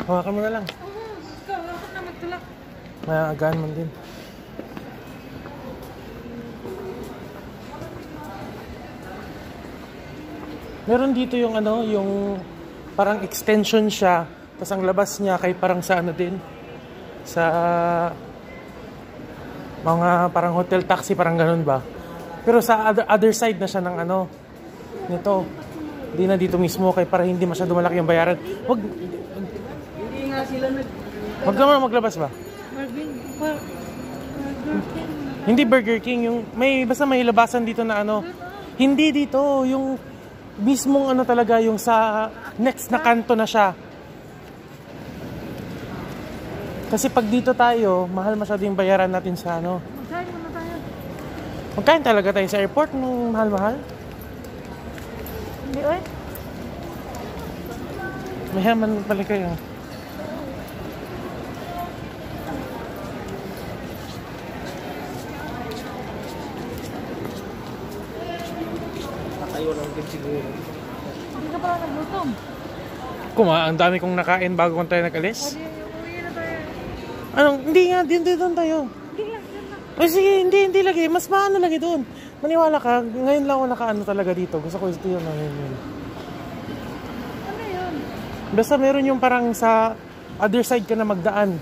Hawakan mo na lang. Ikaw, ako na magtulak. Maagaan man din. Meron dito yung ano, yung parang extension siya. Tapos ang labas niya kay parang sa ano din. Sa mga parang hotel taxi, parang ganun ba. Pero sa other side na siya ng ano, nito. Hindi na dito mismo kay para hindi masyado malaki yung bayaran. Hindi nga sila Wag naman maglabas ba? Burger King. Hindi Burger King, yung basta may labasan dito na ano. Hindi dito, yung mismong ano talaga, yung sa next na kanto na siya. Kasi pag dito tayo, mahal masyado yung bayaran natin sa ano. Magkain muna tayo. Magkain talaga tayo sa airport ng mahal-mahal. Hindi, oy. Mayaman pala kayo. Tayo lang din siguro. Hindi ka pala naglutom. Ang dami kong nakain bago tayo nag-alis. Uwi na tayo. Anong, hindi nga, doon tayo. Hindi lang, yan lang. O sige, hindi lagi. Mas maano lagi doon. Maniwala ka, ngayon lang ako nakaano talaga dito. Gusto ko ito yun. Ano yun? Basta meron yung parang sa other side ka na magdaan.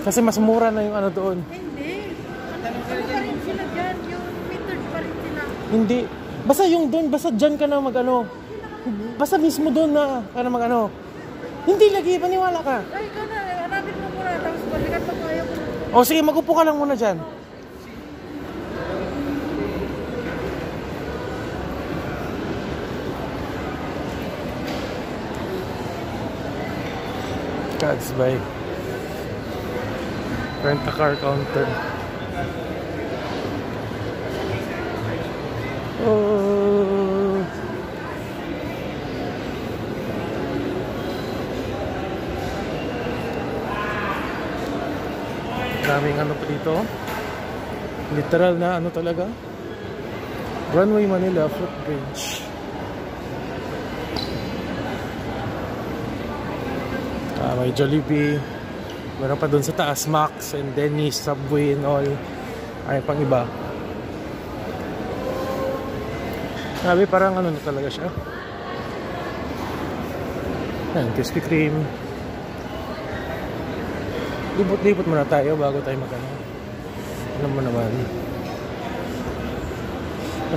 Kasi mas mura na yung ano doon. Hindi. Ano pa rin sila dyan? Yung metered pa rin sila. Hindi. Basta yung doon, basta dyan ka na mag-ano. Basta mismo doon na ka na mag-ano. Hindi lagi, paniwala ka. Ay, ikaw na. Hanapin mo muna. Tapos balikan pa tayo. O sige, mag-upo ka lang muna dyan. God's by rent-a-car counter. Oh. Daming ano pa dito. Literal na ano talaga. Runway Manila footbridge. May Jollibee. Meron pa dun sa taas, Max and Denny's, Subway and all. Ay pang iba. Sabi parang ano na talaga siya. Ayan, Krispy Kreme. Libot-libot muna tayo bago tayo mag-ano. Alam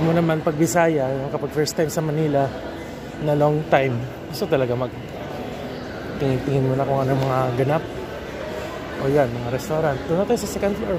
mo naman pag Bisaya, kapag first time sa Manila na long time, gusto talaga tingin-tingin muna kung ano mga ganap. O yan, mga restaurant. Doon na tayo sa second floor.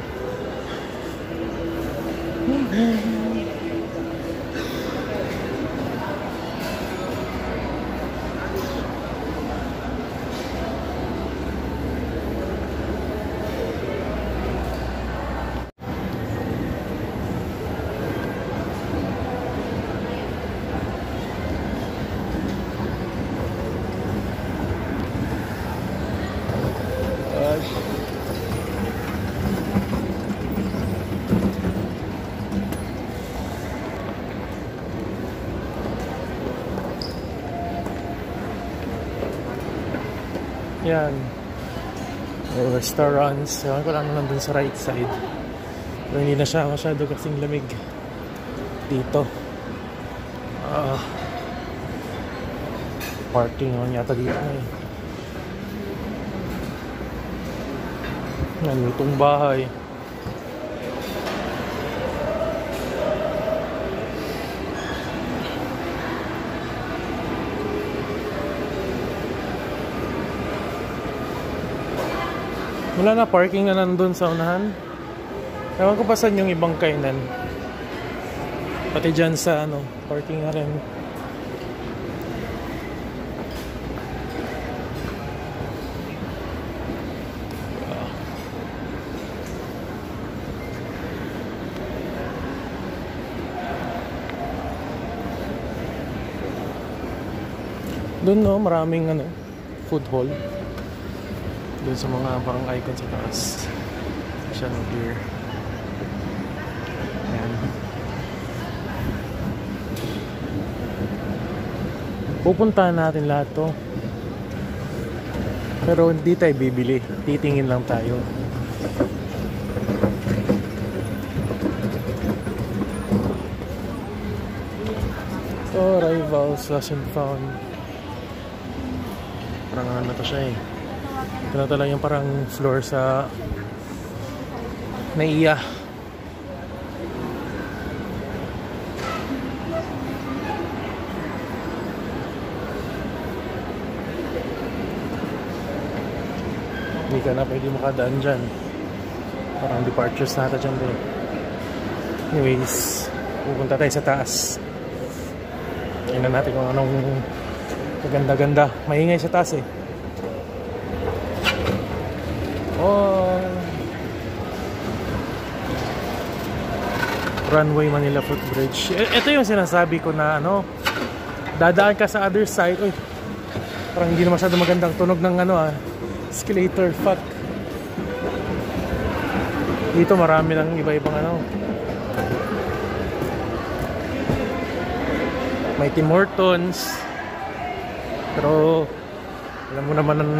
Yan. Restaurants. Ewan ko lang nandun sa right side. Pero hindi na siya masyado kasing lamig dito. Parking naman yata dito eh. Yan, itong bahay. Wala na, parking na nandun sa unahan. Ewan ko pa saan yung ibang kainan. Pati dyan sa ano, parking na rin. Doon no, maraming ano, food hall. Doon sa mga parang icon sa taas. Siya no beer. Ayan. Pupuntahan natin lahat to. Pero hindi tayo bibili, titingin lang tayo. So, Rivals Lost and Found. Parang ano to siya eh. Ito na talaga yung parang floor sa Naiya. Hindi ka na pwede makadaan dyan. Parang departures na ata dyan din. Anyways, pupunta tayo sa taas. Tingnan natin kung anong kaganda-ganda. Maingay sa taas eh. Oh, Runway Manila Footbridge. Ito yung sinasabi ko na ano, dadaan ka sa other side. Uy, parang hindi na masyado magandang tunog ng ano escalator. Fuck. Dito marami ng iba-ibang ano. May Tim Hortons. Pero alam mo naman ang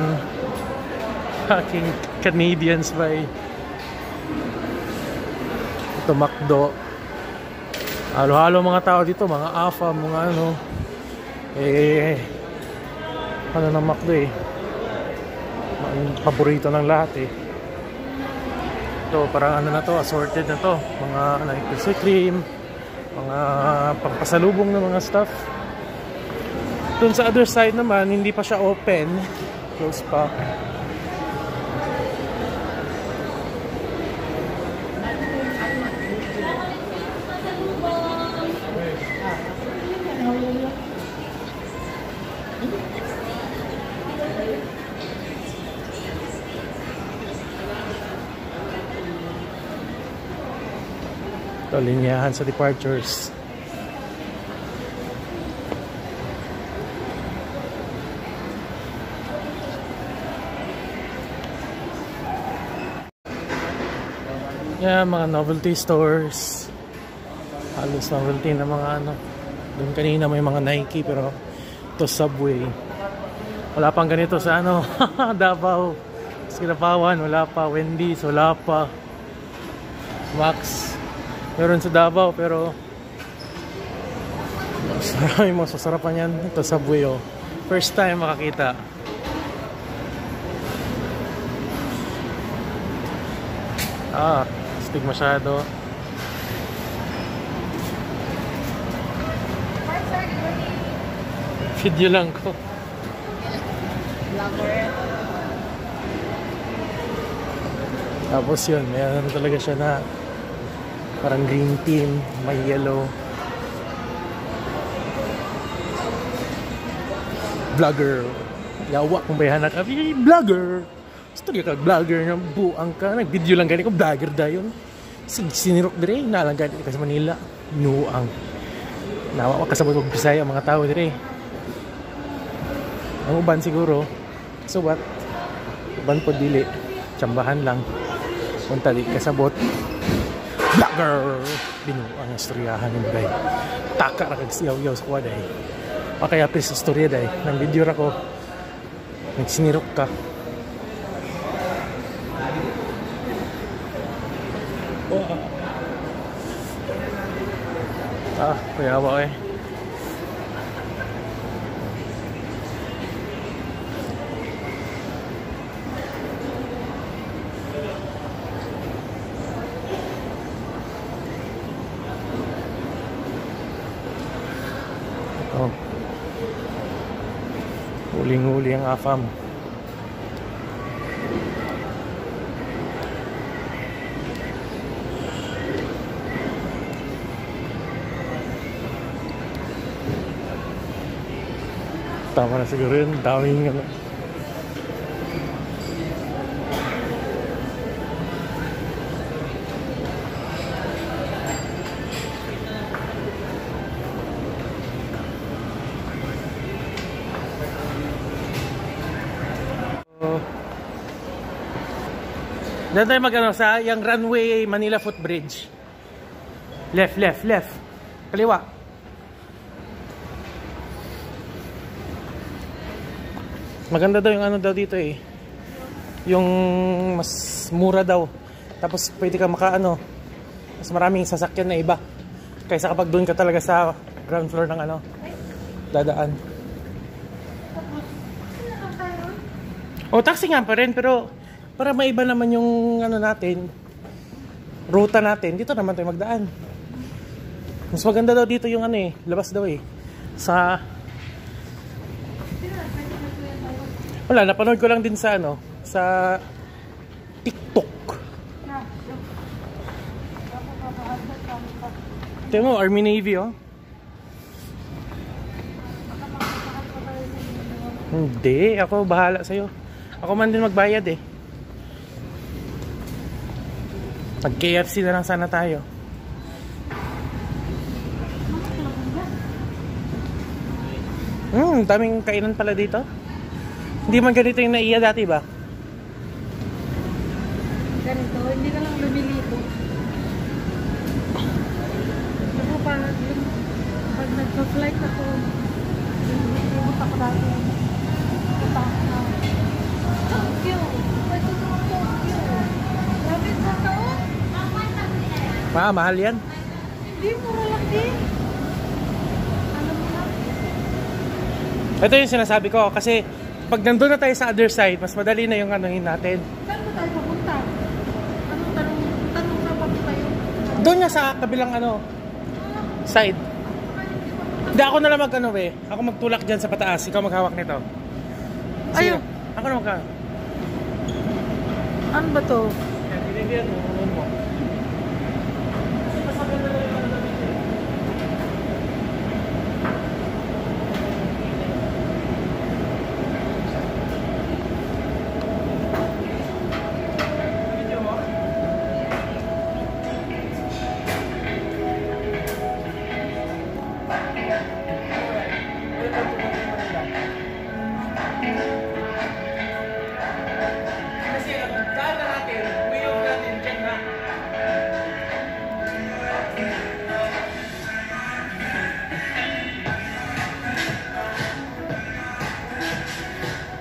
aking Canadians by ito McDo. Halo-halo mga tao dito, mga AFA, mga ano. Ano ng McDo eh. Ang paborito ng lahat eh. Ito parang ano na to, assorted na to. Mga Krispy Kreme, mga pampasalubong na mga stuff. Doon sa other side naman, hindi pa siya open. Close pa. Ito, linyahan sa departures. Yan, mga novelty stores. Halos novelty na mga ano. Doon kanina may mga Nike, pero ito Subway. Wala pang ganito sa ano Davao, Kinapawan, wala pa. Wendy's, wala pa. Max meron sa Davao, pero maraming masasarapan yan. Ito Subway oh. First time makakita. Stig masyado. Video lang ko. Tapos yun, mayroon talaga siya na parang green team, may yellow. Vlogger. Yawa kung bayahan na kami, vlogger. Gusto ka vlogger na buang ka. Nag-video lang ganito ko, vlogger dayon. Sinirok dire, nalang ganito ka sa Manila. Nuang. Nawawa kasabot mag Bisaya mga tao dire. Ang uban siguro. So what? Uban po dili. Tsambahan lang. Punta di kasabot. Vlogger! Binuang istoryahan yung bagay. Taka na kagsiyaw-yaw sa kuwa dahi. Pakaya please istorya dahi. Nang video ra ko. Nagsinirok ka. Kuyawa eh. Huling-huli ang AFAM. Tama na siguro yun. Daming ano. Diyan tayo mag-ano sa yung Runway Manila Footbridge. Left. Kaliwa. Maganda daw yung ano daw dito eh. yung mas mura daw. Tapos pwede ka mas maraming sasakyan na iba kaysa kapag doon ka talaga sa ground floor ng dadaan. O taxi nga pa rin, pero para maiba naman yung natin, ruta natin, dito naman tayo magdaan. Mas maganda daw dito yung labas daw sa wala, napanood ko lang din sa sa TikTok. Tingnan mo, Army Navy Hindi, ako bahala sa'yo. Ako man din magbayad Pag KFC na lang sana tayo. Daming kainan pala dito. Hindi man ganito yung naiya dati ba? Ganito, hindi ka lang lumilito. Ako pag nag-flight ako, lumilibot ako dati. Tokyo! Pwede ko ng Tokyo. Grabe sa taon. Mahal yan. Hindi, mura lang din. Alam mo na. Ito yung sinasabi ko kasi pag nandun na tayo sa other side, mas madali na yung natin. Saan ba tayo papunta? Anong tanong na papunta yun? Doon nga sa kabilang side. Hindi, ako na lang Ako magtulak dyan sa pataas. Ikaw maghawak nito. Ayun. Ako na magka. Ano ba to? Yan, mo.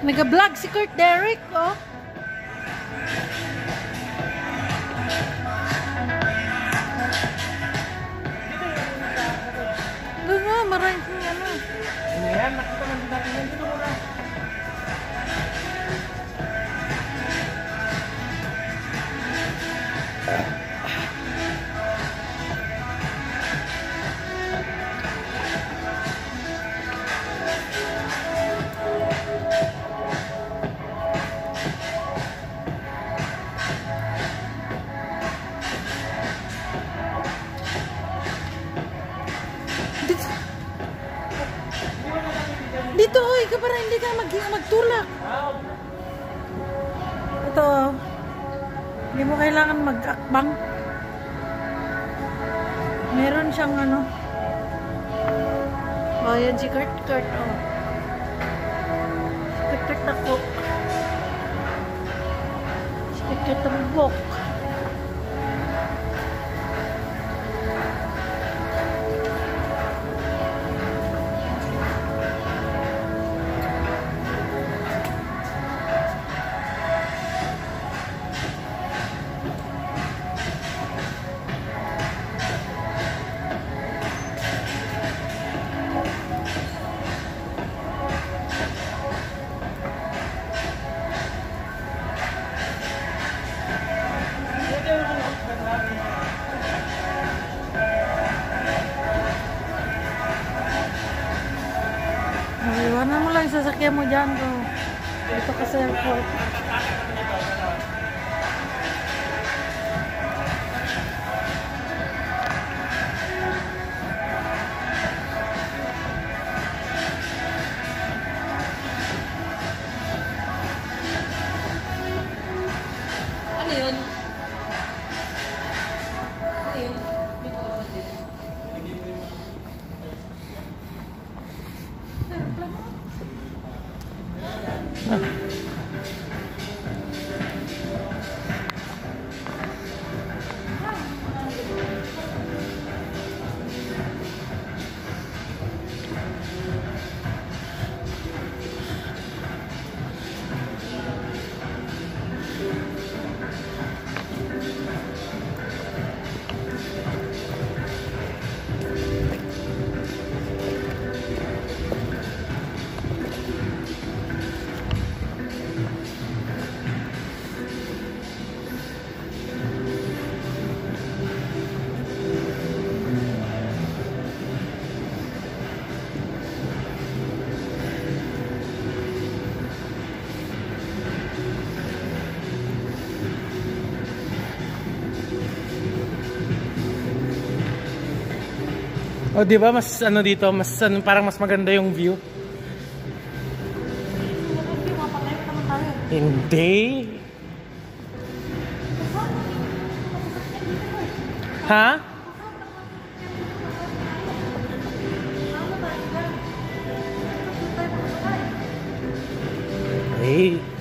Nag-vlog si Kurt Derrick, Doon nga, maraming Ayan, nakita man din natin yan. Dito muna. Dito, ikaw para hindi ka magtulak. Ito, hindi mo kailangan mag-akbang. Meron siyang yan si Kurt, Kurt ako. Kurt tambok. Iwanan mo lang yung sasakyan mo dyan, bro. Dito ka sa airport. Ano yun? Ano yun? O, di ba? Mas ano dito, mas ano, parang mas maganda yung view. Hindi. Ha? Hey.